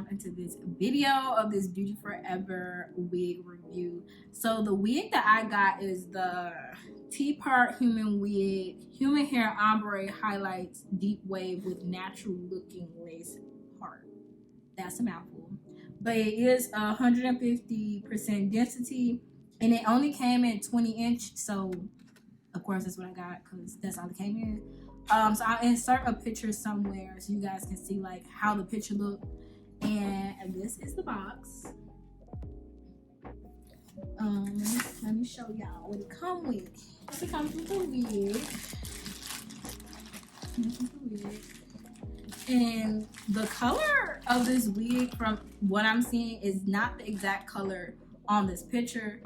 jump into this video of this Beauty Forever wig review. So the wig that I got is the Tarte human wig, human hair ombre highlights deep wave with natural looking lace part. That's a mouthful, but it is 150% density, and it only came in 20-inch. So of course that's what I got because that's all it came in. So I'll insert a picture somewhere so you guys can see like how the picture looked. And this is the box. Let me show y'all what it comes with. It comes with a wig. And the color of this wig, from what I'm seeing, is not the exact color on this picture.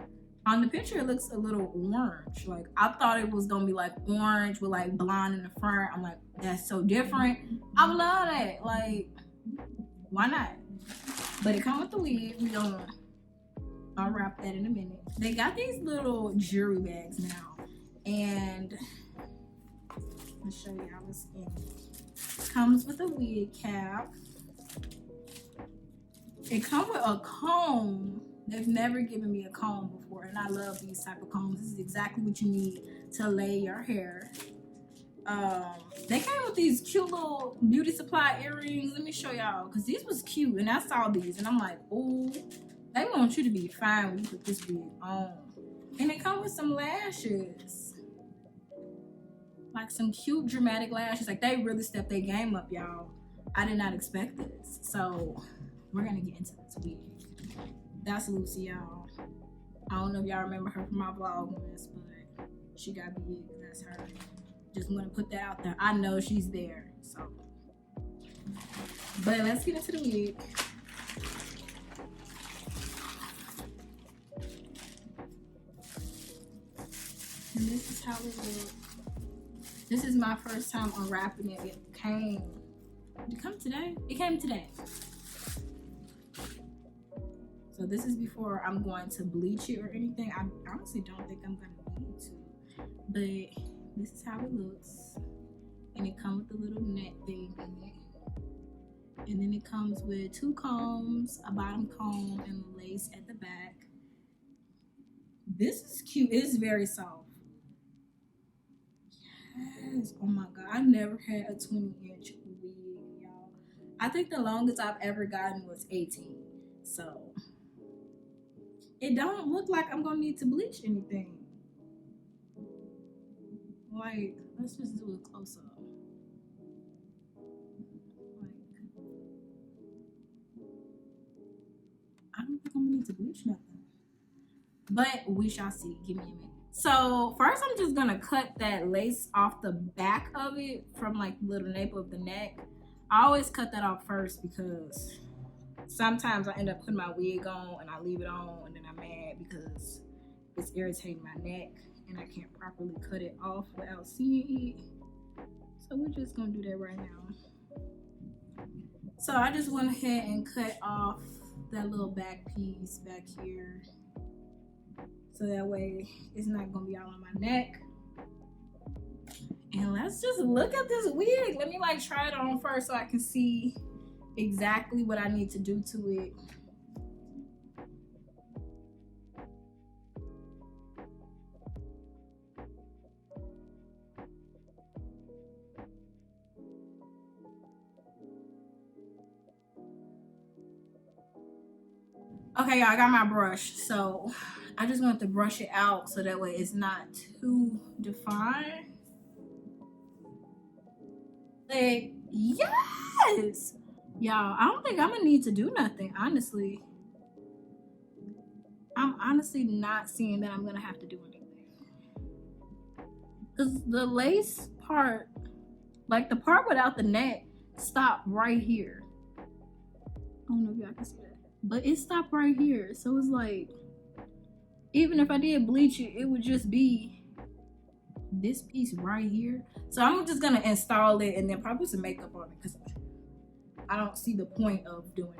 On the picture, it looks a little orange. Like, I thought it was gonna be like orange with like blonde in the front. I'm like, that's so different. I love that. Like, why not? But it comes with the wig. I'll wrap that in a minute. They got these little jewelry bags now, and I'll show you how it's in. It comes with a wig cap. It comes with a comb. They've never given me a comb before, and I love these type of combs. This is exactly what you need to lay your hair. They came with these cute little beauty supply earrings. Let me show y'all, because these was cute, and I saw these, and I'm like, oh, they want you to be fine when you put this wig on. And it comes with some lashes, like some cute dramatic lashes. Like, they really stepped their game up, y'all. I did not expect this, so we're gonna get into this wig. That's Lucy, y'all. I don't know if y'all remember her from my vlog once, but she got big. That's her. Just want to put that out there. I know she's there, so. But let's get into the wig. And this is how it looks. This is my first time unwrapping it. Did it come today? It came today. So this is before I'm going to bleach it or anything. I honestly don't think I'm gonna need to, but this is how it looks. And it comes with a little net thing in it. And then it comes with 2 combs, a bottom comb, and lace at the back. This is cute. It's very soft. Yes. Oh my God. I never had a 20-inch wig, y'all. I think the longest I've ever gotten was 18. So it don't look like I'm gonna need to bleach anything. Like, let's just do a close up. Like, I don't think I'm gonna need to bleach nothing. But we shall see. Give me a minute. So first I'm just gonna cut that lace off the back of it from like the little nape of the neck. I always cut that off first because sometimes I end up putting my wig on and I leave it on, and then I'm mad because it's irritating my neck and I can't properly cut it off without seeing it. So we're just gonna do that right now. So I just went ahead and cut off that little back piece back here, so that way it's not gonna be all on my neck. And let's just look at this wig. Let me like try it on first so I can see exactly what I need to do to it. Okay, y'all, I got my brush, so I just want to brush it out so that way it's not too defined. Like, yes! Y'all, I don't think I'm gonna need to do nothing, honestly. I'm honestly not seeing that I'm gonna have to do anything. Because the lace part, like the part without the neck, stopped right here. I don't know if y'all can see that, but it stopped right here. So it's like, even if I did bleach it, it would just be this piece right here. So I'm just gonna install it and then probably put some makeup on it because I don't see the point of doing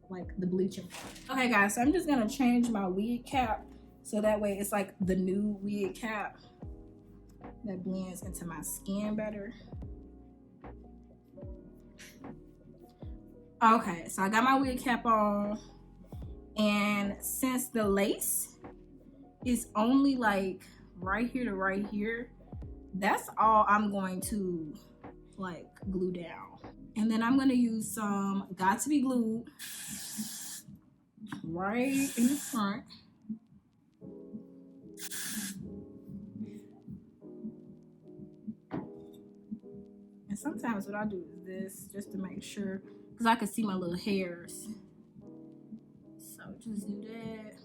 like the bleaching part. Okay guys, so I'm just gonna change my wig cap so that way it's like the new wig cap that blends into my skin better. Okay, so I got my wig cap on, and since the lace is only like right here to right here, that's all I'm going to like glue down. And then I'm gonna use some Got to Be Glued right in the front. And sometimes what I do is this, just to make sure, because I can see my little hairs. So just do that.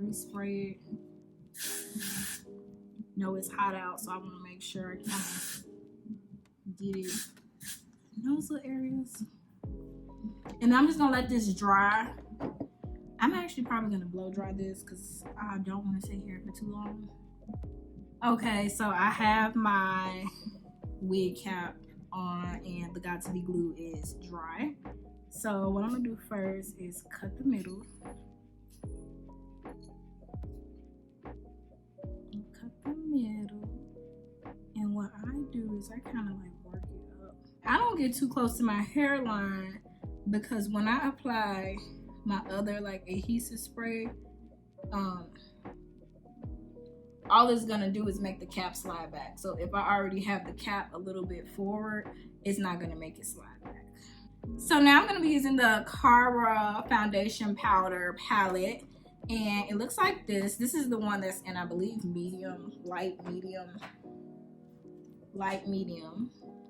Respray it. Know it's hot out, so I want to make sure I kind of get it in those little areas. And I'm just gonna let this dry. I'm actually probably gonna blow dry this because I don't want to sit here for too long. Okay, so I have my wig cap on and the Got to Be Glue is dry. So what I'm gonna do first is cut the middle. Cut the middle. And what I do is I kind of like work it up. I don't get too close to my hairline because when I apply my other like adhesive spray, all it's gonna do is make the cap slide back. So if I already have the cap a little bit forward, it's not gonna make it slide back. So now I'm gonna be using the Cara foundation powder palette, and it looks like this. This is the one that's in, I believe, medium, light medium.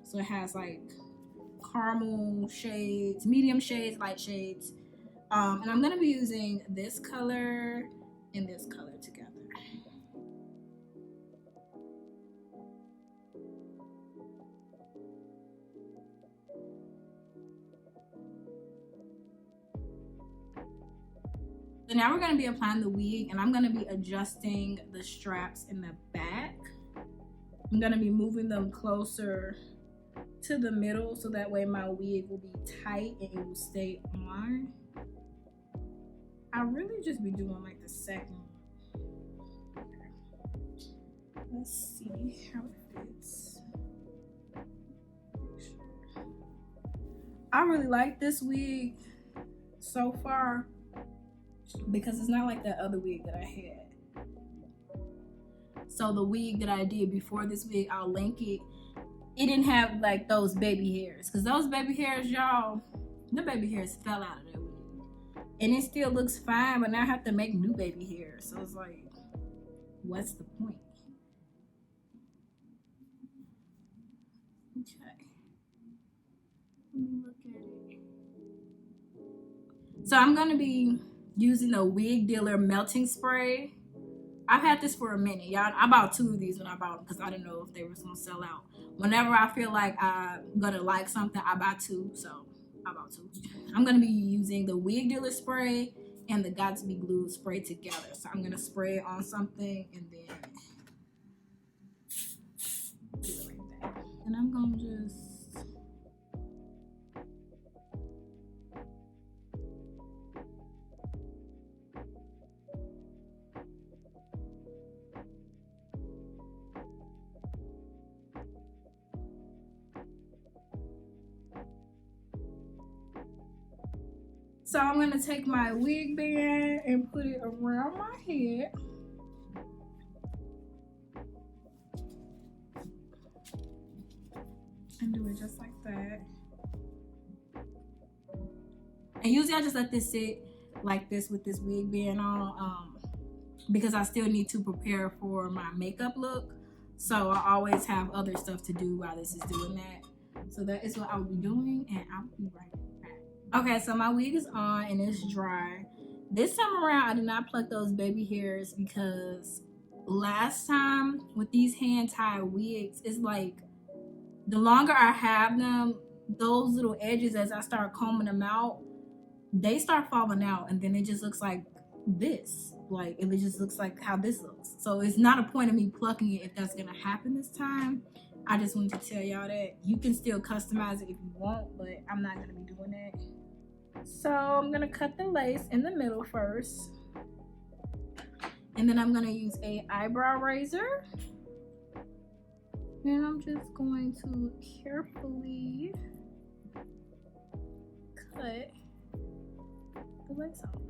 So it has like caramel shades, medium shades, light shades. And I'm gonna be using this color and this color together. So now we're gonna be applying the wig, and I'm gonna be adjusting the straps in the back. I'm gonna be moving them closer to the middle so that way my wig will be tight and it will stay on. I really just be doing like the second. Let's see how it fits. I really like this wig so far because it's not like that other wig that I had. So the wig that I did before this wig, I'll link it. It didn't have like those baby hairs, because those baby hairs, y'all, the baby hairs fell out of that wig. And it still looks fine, but now I have to make new baby hairs. So it's like, what's the point? Okay. Let me look at it. So I'm gonna be using a Wig Dealer melting spray. I've had this for a minute, y'all. I bought 2 of these when I bought them because I didn't know if they were gonna sell out. Whenever I feel like I'm gonna like something, I buy 2. So I bought 2. I'm gonna be using the Wig Dealer spray and the Got to Be Glued spray together. So I'm gonna spray it on something and then do it like that. And I'm gonna just So I'm gonna take my wig band and put it around my head. And do it just like that. And usually I just let this sit like this with this wig band on, because I still need to prepare for my makeup look. So I always have other stuff to do while this is doing that. So that is what I will be doing, and I'll be right back. Okay, so my wig is on and it's dry. This time around, I did not pluck those baby hairs because last time with these hand-tied wigs, it's like the longer I have them, those little edges, as I start combing them out, they start falling out, and then it just looks like this. Like, it just looks like how this looks. So it's not a point of me plucking it if that's gonna happen this time. I just wanted to tell y'all that you can still customize it if you want, but I'm not gonna be doing that. So I'm gonna cut the lace in the middle first, and then I'm gonna use a eyebrow razor, and I'm just going to carefully cut the lace off.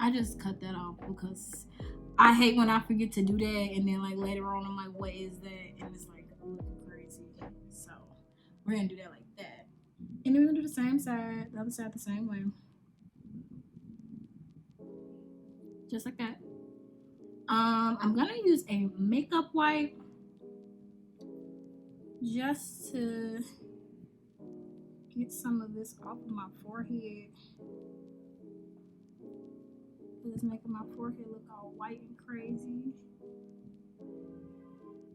I just cut that off because I hate when I forget to do that, and then like later on I'm like, what is that? And it's like looking crazy. So we're gonna do that like that. And then we're gonna do the same side, the other side the same way. Just like that. I'm gonna use a makeup wipe just to get some of this off of my forehead. It's making my forehead look all white and crazy.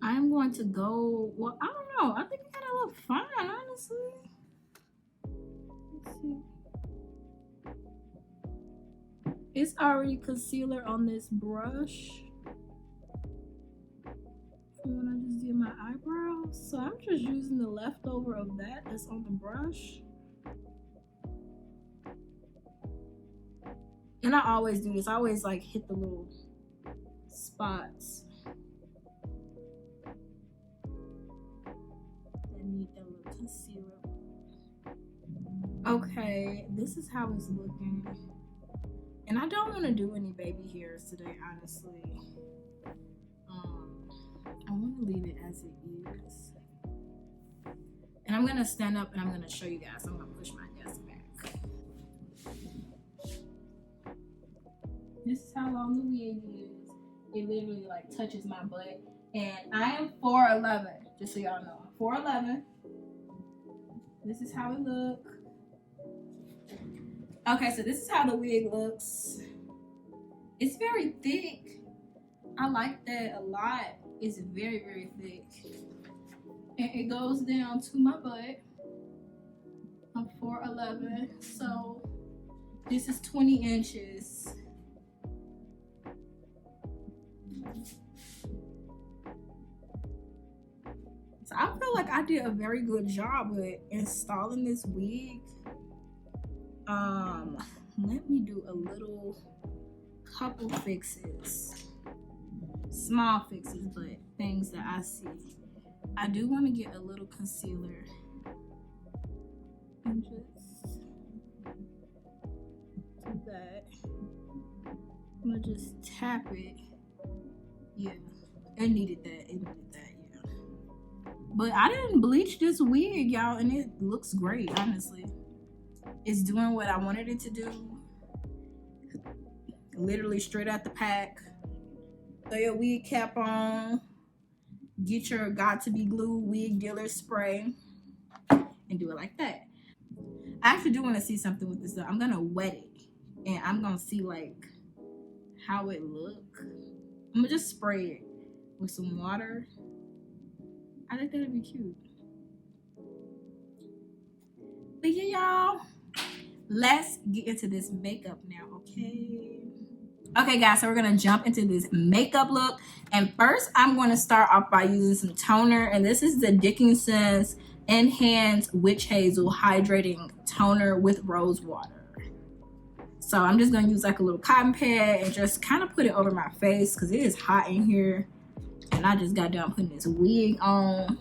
I'm going to go, well, I don't know. I think it gotta look fine, honestly. Let's see. It's already concealer on this brush from when I just did my eyebrows. So I'm just using the leftover of that that's on the brush. And I always do this. I always like hit the little spots that need that little concealer. Okay, this is how it's looking. And I don't want to do any baby hairs today, honestly. I want to leave it as it is. And I'm going to stand up and I'm going to show you guys. I'm going to push my desk back. This is how long the wig is. It literally like touches my butt. And I am 4'11", just so y'all know. I'm 4'11". This is how it looks. Okay, so this is how the wig looks. It's very thick. I like that a lot. It's very, very thick. And it goes down to my butt. I'm 4'11", so this is 20 inches. So I feel like I did a very good job with installing this wig. Let me do a couple fixes. Small fixes, but things that I see. I do want to get a little concealer and just do that. I'm gonna just tap it. Yeah, it needed that. Yeah. But I didn't bleach this wig, y'all, and it looks great, honestly. It's doing what I wanted it to do. Literally straight out the pack. Throw your wig cap on. Get your Got To Be Glue wig dealer spray. And do it like that. I actually do want to see something with this though. I'm going to wet it. And I'm going to see like how it look. I'm going to just spray it with some water. I think that'd be cute. But yeah, y'all. Let's get into this makeup now, okay? Okay, guys, so we're going to jump into this makeup look. And first, I'm going to start off by using some toner. And this is the Dickinson's Enhanced Witch Hazel Hydrating Toner with Rose Water. So I'm just going to use like a little cotton pad and just kind of put it over my face because it is hot in here. And I just got done putting this wig on.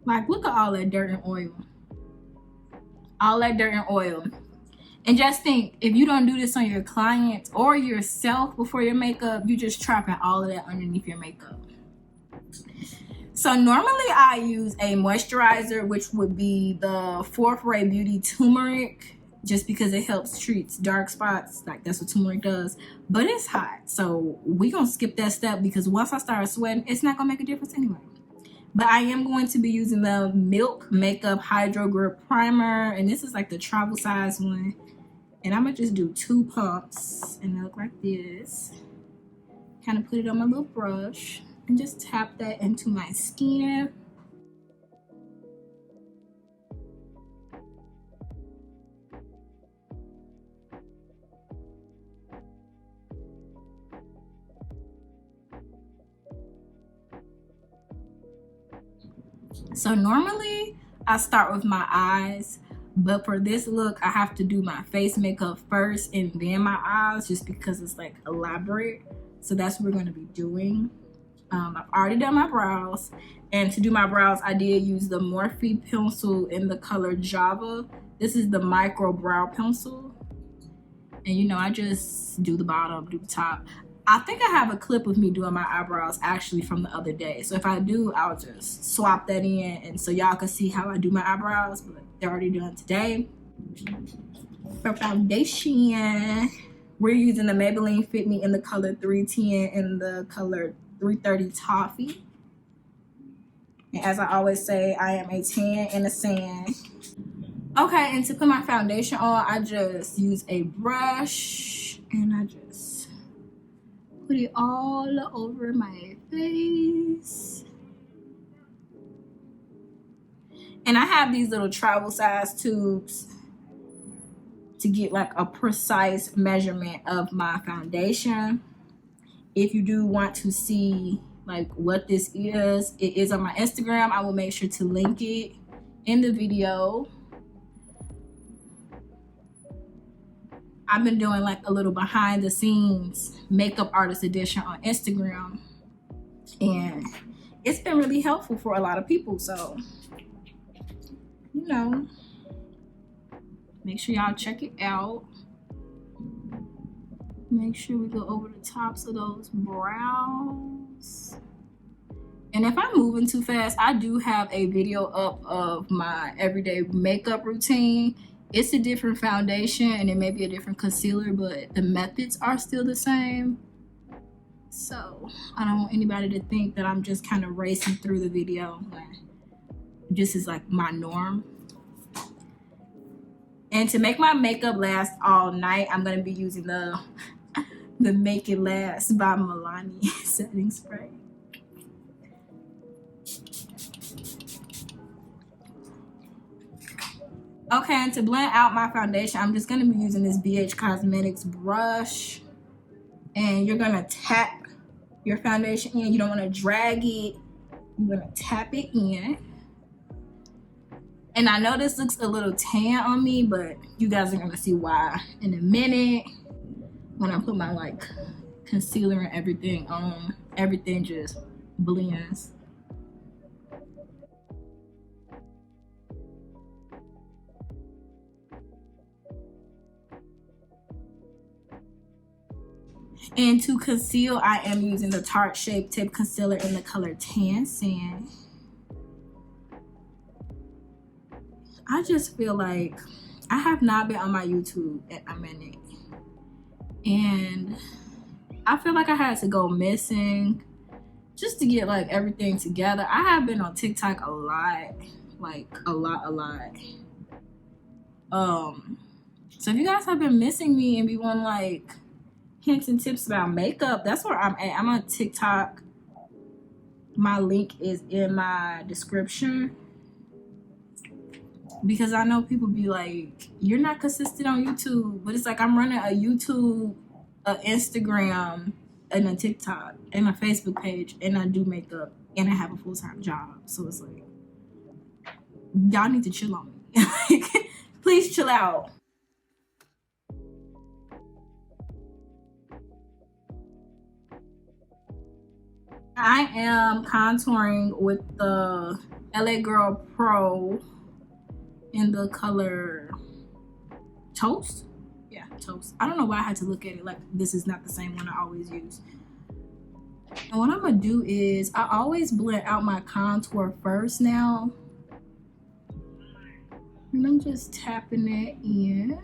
Like, look at all that dirt and oil. All that dirt and oil. And just think, if you don't do this on your clients or yourself before your makeup, you're just trapping all of that underneath your makeup. So normally I use a moisturizer, which would be the Fourth Ray Beauty Turmeric, just because it helps treat dark spots. Like, that's what turmeric does. But it's hot, so we're going to skip that step because once I start sweating, it's not going to make a difference anyway. But I am going to be using the Milk Makeup Hydrogrip Primer. And this is like the travel size one. And I'm going to just do 2 pumps. And they look like this. Kind of put it on my little brush. And just tap that into my skin. So normally I start with my eyes, but for this look I have to do my face makeup first and then my eyes, just because it's like elaborate. So that's what we're going to be doing. I've already done my brows, and to do my brows I did use the Morphe pencil in the color Java. This is the micro brow pencil, and you know, I just do the bottom, do the top. I think I have a clip of me doing my eyebrows actually from the other day, so if I do, I'll just swap that in and so y'all can see how I do my eyebrows, but they're already done today. For foundation, we're using the Maybelline Fit Me in the color 310 and the color 330 Toffee. And as I always say, I am a tan in the sand. Okay, and to put my foundation on, I just use a brush and I just put it all over my face. And I have these little travel size tubes to get like a precise measurement of my foundation. If you do want to see like what this is, it is on my Instagram. I will make sure to link it in the video. I've been doing like a little behind the scenes makeup artist edition on Instagram, and it's been really helpful for a lot of people. So, you know, make sure y'all check it out. Make sure we go over the tops of those brows. And if I'm moving too fast, I do have a video up of my everyday makeup routine. It's a different foundation and it may be a different concealer, but the methods are still the same. So I don't want anybody to think that I'm just kind of racing through the video. This is like my norm. And to make my makeup last all night, I'm gonna be using the Make It Last by Milani setting spray. Okay, and to blend out my foundation, I'm just gonna be using this BH Cosmetics brush. And you're gonna tap your foundation in. You don't wanna drag it. You're gonna tap it in. And I know this looks a little tan on me, but you guys are gonna see why in a minute. When I put my like concealer and everything on, everything just blends. And to conceal, I am using the Tarte Shape Tape Concealer in the color Tan Sand. I just feel like I have not been on my YouTube in a minute. And I feel like I had to go missing just to get like everything together. I have been on TikTok a lot, like a lot. So if you guys have been missing me and be wanting like hints and tips about makeup, that's where I'm at. I'm on TikTok. My link is in my description. Because I know people be like, you're not consistent on YouTube. But it's like I'm running a YouTube, a Instagram, and a TikTok, and a Facebook page, and I do makeup, and I have a full-time job. So it's like, y'all need to chill on me. Please chill out. I am contouring with the LA Girl Pro in the color Toast. Yeah, Toast. I don't know why I had to look at it like this is not the same one I always use. And what I'm gonna do is I always blend out my contour first now. And I'm just tapping that in.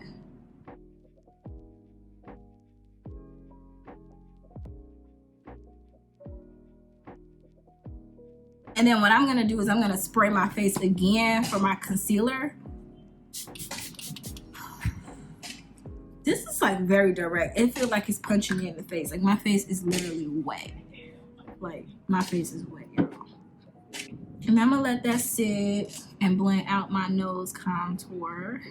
And then what I'm gonna do is I'm gonna spray my face again for my concealer. This is like very direct. It feels like it's punching me in the face. Like my face is literally wet. Like my face is wet, y'all. And I'm gonna let that sit and blend out my nose contour.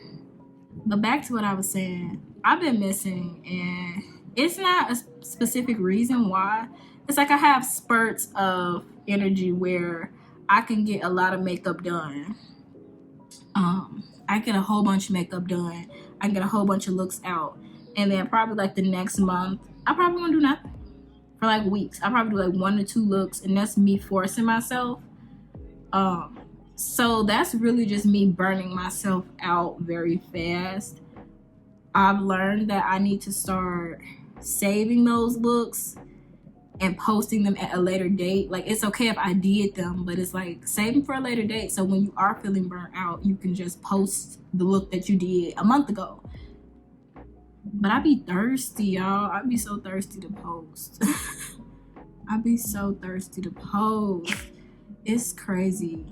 But back to what I was saying, I've been missing, and it's not a specific reason why. It's like I have spurts of energy where I can get a lot of makeup done. I get a whole bunch of makeup done. I get a whole bunch of looks out. And then probably like the next month, I probably won't do nothing for like weeks. I probably do like 1 to 2 looks, and that's me forcing myself. So that's really just me burning myself out very fast. I've learned that I need to start saving those looks and posting them at a later date. Like, it's okay if I did them, but it's like, save them for a later date, so when you are feeling burnt out, you can just post the look that you did a month ago. But I be thirsty, y'all. I be so thirsty to post. I be so thirsty to post. It's crazy.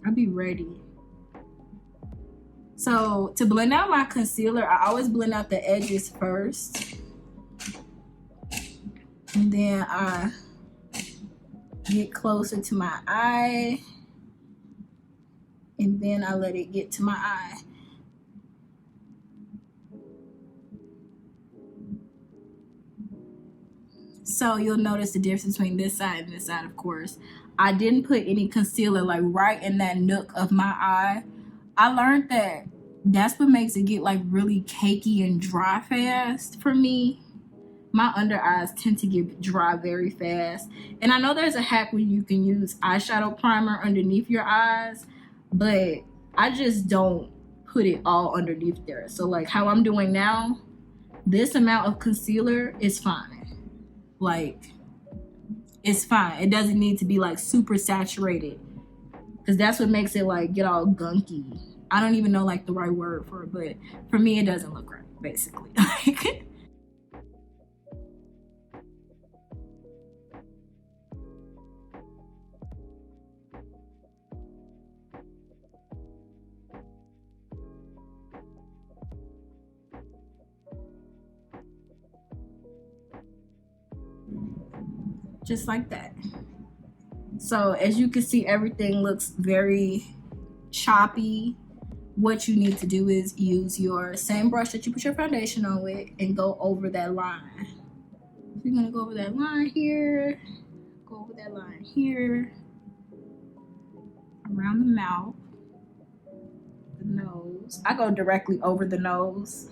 I be ready. So to blend out my concealer, I always blend out the edges first. And then I get closer to my eye. And then I let it get to my eye. So you'll notice the difference between this side and this side, of course. I didn't put any concealer like right in that nook of my eye. I learned that that's what makes it get like really cakey and dry fast for me. My under eyes tend to get dry very fast. And I know there's a hack where you can use eyeshadow primer underneath your eyes, but I just don't put it all underneath there. So like how I'm doing now, this amount of concealer is fine. Like, it's fine. It doesn't need to be like super saturated, because that's what makes it like get all gunky. I don't even know like the right word for it, but for me it doesn't look right, basically. Just like that. So as you can see, everything looks very choppy. What you need to do is use your same brush that you put your foundation on with and go over that line. So you're gonna go over that line here, go over that line here, around the mouth, the nose. I go directly over the nose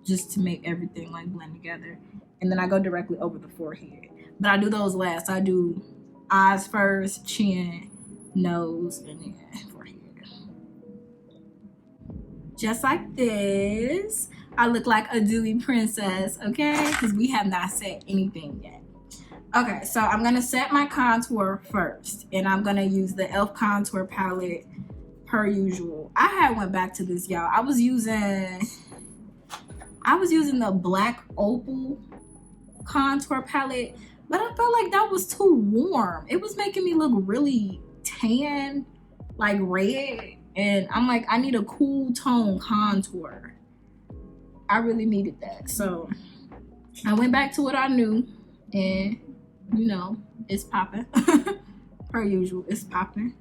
just to make everything like blend together. And then I go directly over the forehead. But I do those last. I do eyes first, chin, nose, and then forehead. Just like this. I look like a dewy princess, okay? Because we have not set anything yet. Okay, so I'm going to set my contour first. And I'm going to use the e.l.f. contour palette per usual. I had went back to this, y'all. I was using the black opal contour palette, but I felt like that was too warm. It was making me look really tan, like red, and I'm like, I need a cool tone contour. I really needed that. So I went back to what I knew, and you know, it's popping. Per usual, it's popping.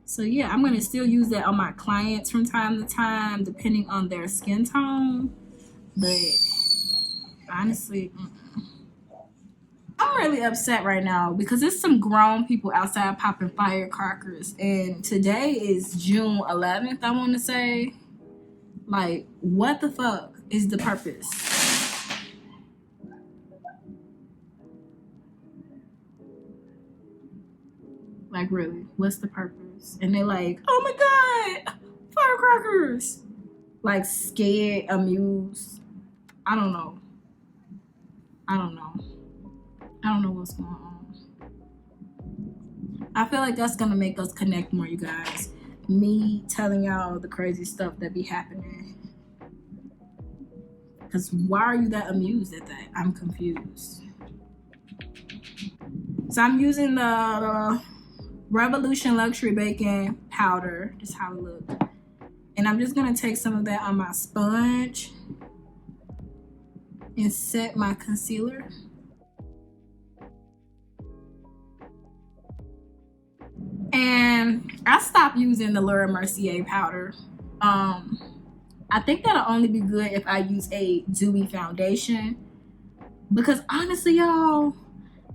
So yeah, I'm gonna still use that on my clients from time to time, depending on their skin tone. But honestly, I'm really upset right now because there's some grown people outside popping firecrackers, and today is June 11th, I want to say. Like, what the fuck is the purpose? Like, really, what's the purpose? And they're like, oh my god, firecrackers. Like, scared, amused. I don't know. I don't know what's going on. I feel like that's gonna make us connect more, you guys. Me telling y'all the crazy stuff that be happening. Because why are you that amused at that? I'm confused. So I'm using the Revolution Luxury Baking Powder. Just how it looks. And I'm just gonna take some of that on my sponge and set my concealer. And I stopped using the Laura Mercier powder. I think that'll only be good if I use a dewy foundation, because honestly, y'all,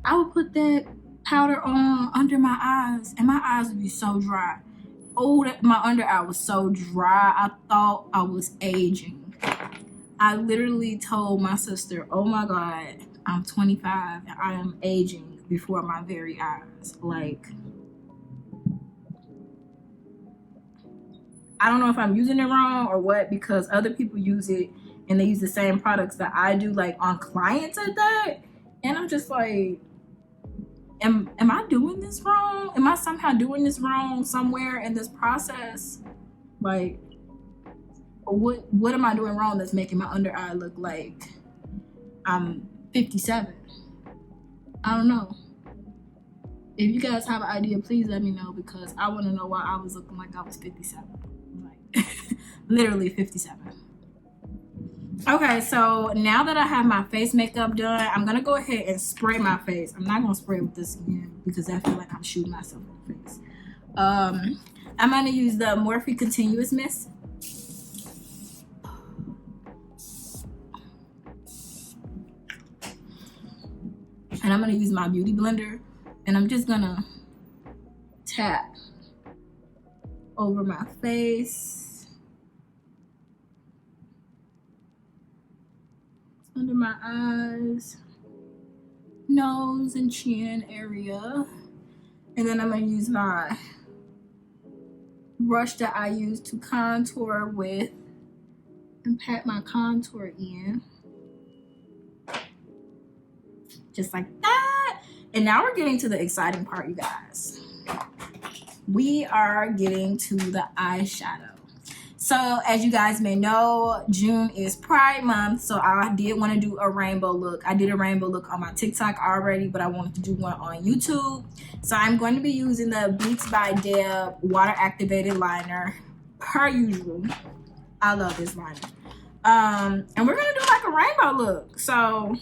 I would put that powder on under my eyes, and my eyes would be so dry. Oh, my under eye was so dry. I thought I was aging. I literally told my sister, oh my God, I'm 25 and I am aging before my very eyes. Like, I don't know if I'm using it wrong or what, because other people use it and they use the same products that I do, like on clients at that. And I'm just like, am I doing this wrong? Am I somehow doing this wrong somewhere in this process? Like, what am I doing wrong that's making my under eye look like I'm 57? I don't know. If you guys have an idea, please let me know, because I want to know why I was looking like I was 57. Like, literally 57. Okay, so now that I have my face makeup done, I'm gonna go ahead and spray my face. I'm not gonna spray with this again because I feel like I'm shooting myself in the face. I'm gonna use the Morphe Continuous Mist. And I'm gonna use my beauty blender, and I'm just gonna tap over my face, under my eyes, nose and chin area. And then I'm gonna use my brush that I use to contour with and pat my contour in. Just like that. And now we're getting to the exciting part, you guys. We are getting to the eyeshadow. So as you guys may know, June is Pride Month, so I did want to do a rainbow look. I did a rainbow look on my TikTok already, but I wanted to do one on YouTube. So I'm going to be using the BeatsbyDeb water activated liner per usual. I love this liner. And we're gonna do like a rainbow look. So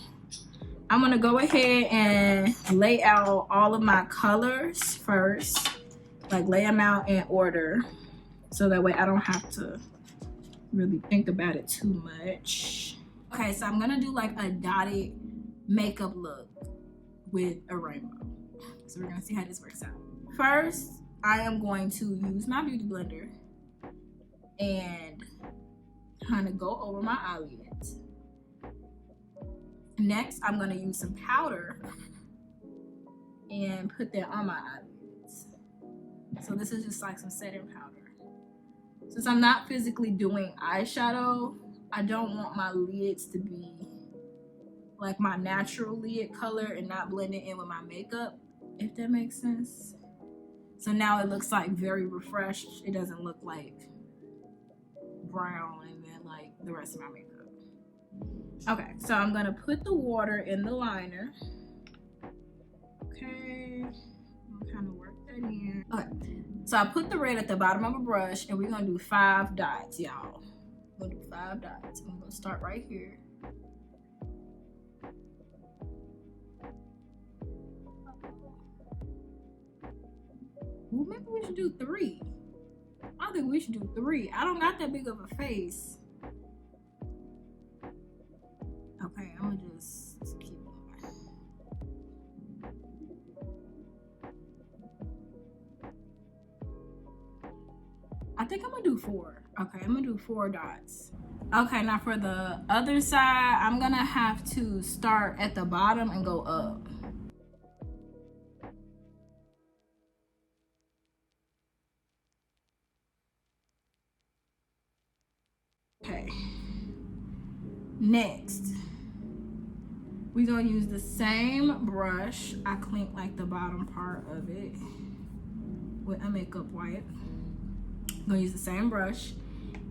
I'm gonna go ahead and lay out all of my colors first, like lay them out in order, so that way I don't have to really think about it too much. Okay, so I'm gonna do like a dotted makeup look with a rainbow. So we're gonna see how this works out. First, I am going to use my beauty blender and kind of go over my eyelids. Next, I'm gonna use some powder and put that on my eyelids. So this is just like some setting powder. Since I'm not physically doing eyeshadow, I don't want my lids to be like my natural lid color and not blending in with my makeup, if that makes sense. So now it looks like very refreshed. It doesn't look like brown and then like the rest of my makeup. Okay, so I'm gonna put the water in the liner. Okay, I'll kind of work that in. Okay, so I put the red at the bottom of a brush, and we're gonna do 5 dots, y'all. We're gonna do 5 dots. I'm gonna start right here. Well, maybe we should do 3. I think we should do 3. I don't got that big of a face. Okay, I'm gonna just keep going. I think I'm gonna do 4. Okay, I'm gonna do 4 dots. Okay, now for the other side, I'm gonna have to start at the bottom and go up. Okay. Next, we're gonna use the same brush. I cleaned like the bottom part of it with a makeup wipe. I'm gonna use the same brush,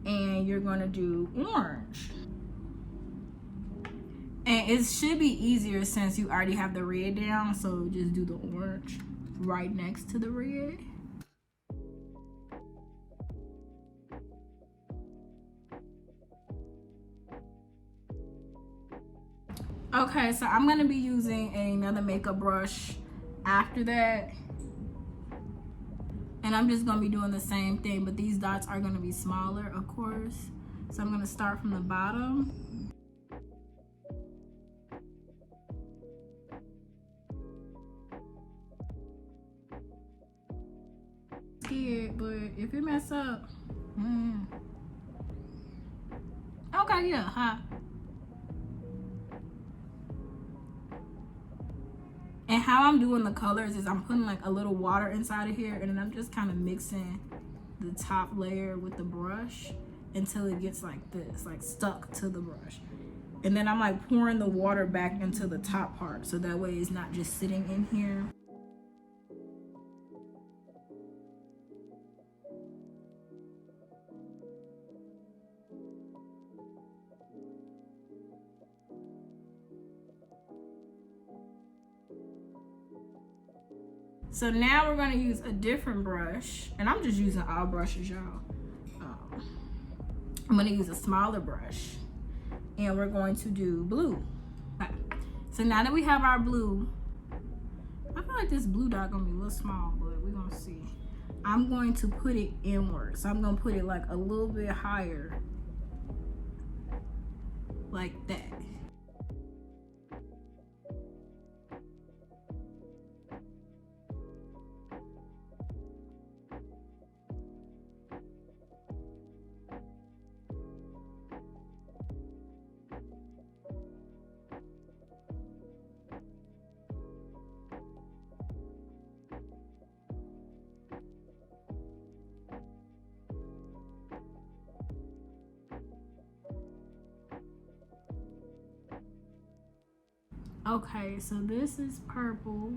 and you're gonna do orange. And it should be easier since you already have the red down, so just do the orange right next to the red. Okay, so I'm gonna be using another makeup brush after that. And I'm just gonna be doing the same thing, but these dots are gonna be smaller, of course. So I'm gonna start from the bottom. mess up? Okay, yeah, huh? And how I'm doing the colors is I'm putting like a little water inside of here, and then I'm just kind of mixing the top layer with the brush until it gets like this, like stuck to the brush. And then I'm like pouring the water back into the top part, so that way it's not just sitting in here. So now we're gonna use a different brush, and I'm just using all brushes, y'all. I'm gonna use a smaller brush, and we're going to do blue. Okay. So now that we have our blue, I feel like this blue dot gonna be a little small, but we're gonna see. I'm going to put it inward, so I'm gonna put it like a little bit higher, like that. Okay, so this is purple.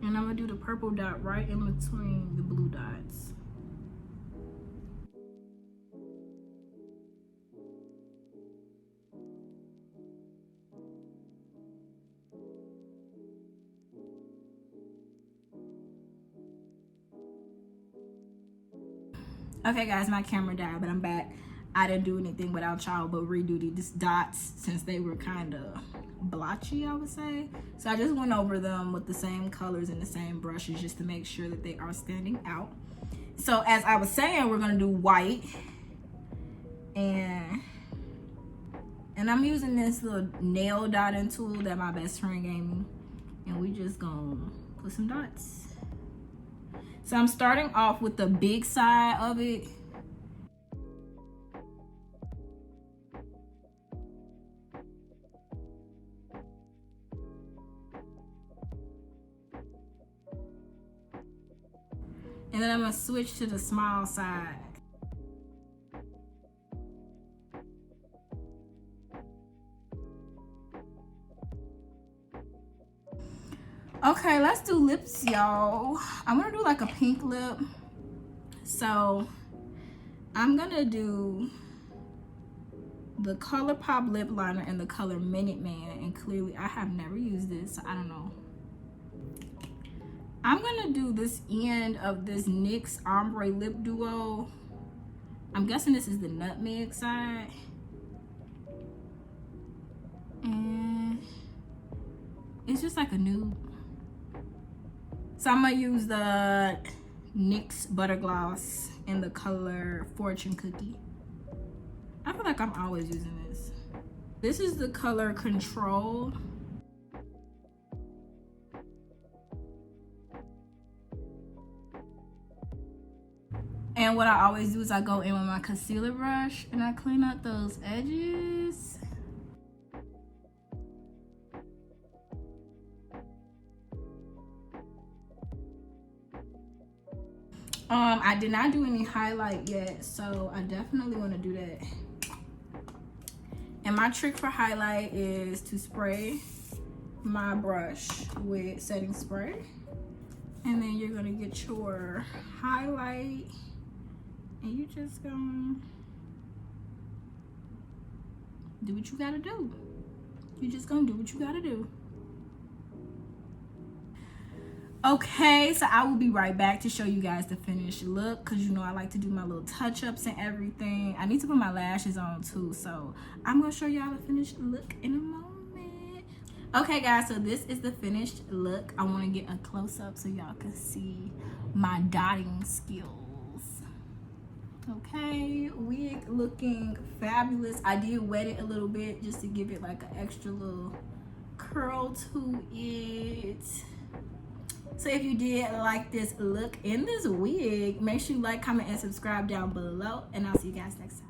And I'm gonna do the purple dot right in between the blue dots. Okay guys, my camera died, but I'm back. I didn't do anything without y'all but redo these dots since they were kind of blotchy, I would say. So I just went over them with the same colors and the same brushes just to make sure that they are standing out. So as I was saying, we're gonna do white, and I'm using this little nail dotting tool that my best friend gave me, and we just gonna put some dots. So I'm starting off with the big side of it. And then I'm gonna switch to the small side. Okay, let's do lips, y'all. I'm gonna do like a pink lip. So I'm gonna do the ColourPop lip liner in the color Minute Man, and clearly I have never used this, so I don't know. I'm gonna do this end of this NYX Ombre lip duo. I'm guessing this is the nutmeg side. And it's just like a nude. So I'm gonna use the NYX buttergloss in the color Fortune Cookie. I feel like I'm always using this. This is the color Control. And what I always do is I go in with my concealer brush and I clean up those edges. I did not do any highlight yet, so I definitely want to do that. And my trick for highlight is to spray my brush with setting spray. And then you're gonna get your highlight, and you just gonna do what you gotta do. You just gonna do what you gotta do. Okay, so I will be right back to show you guys the finished look, because you know I like to do my little touch-ups and everything. I need to put my lashes on too, so I'm gonna show y'all the finished look in a moment. Okay guys, so this is the finished look. I want to get a close-up so y'all can see my dotting skills. Okay, wig looking fabulous. I did wet it a little bit just to give it like an extra little curl to it. So So if you did like this look in this wig, make sure you like, comment, and subscribe down below. And I'll see you guys next time.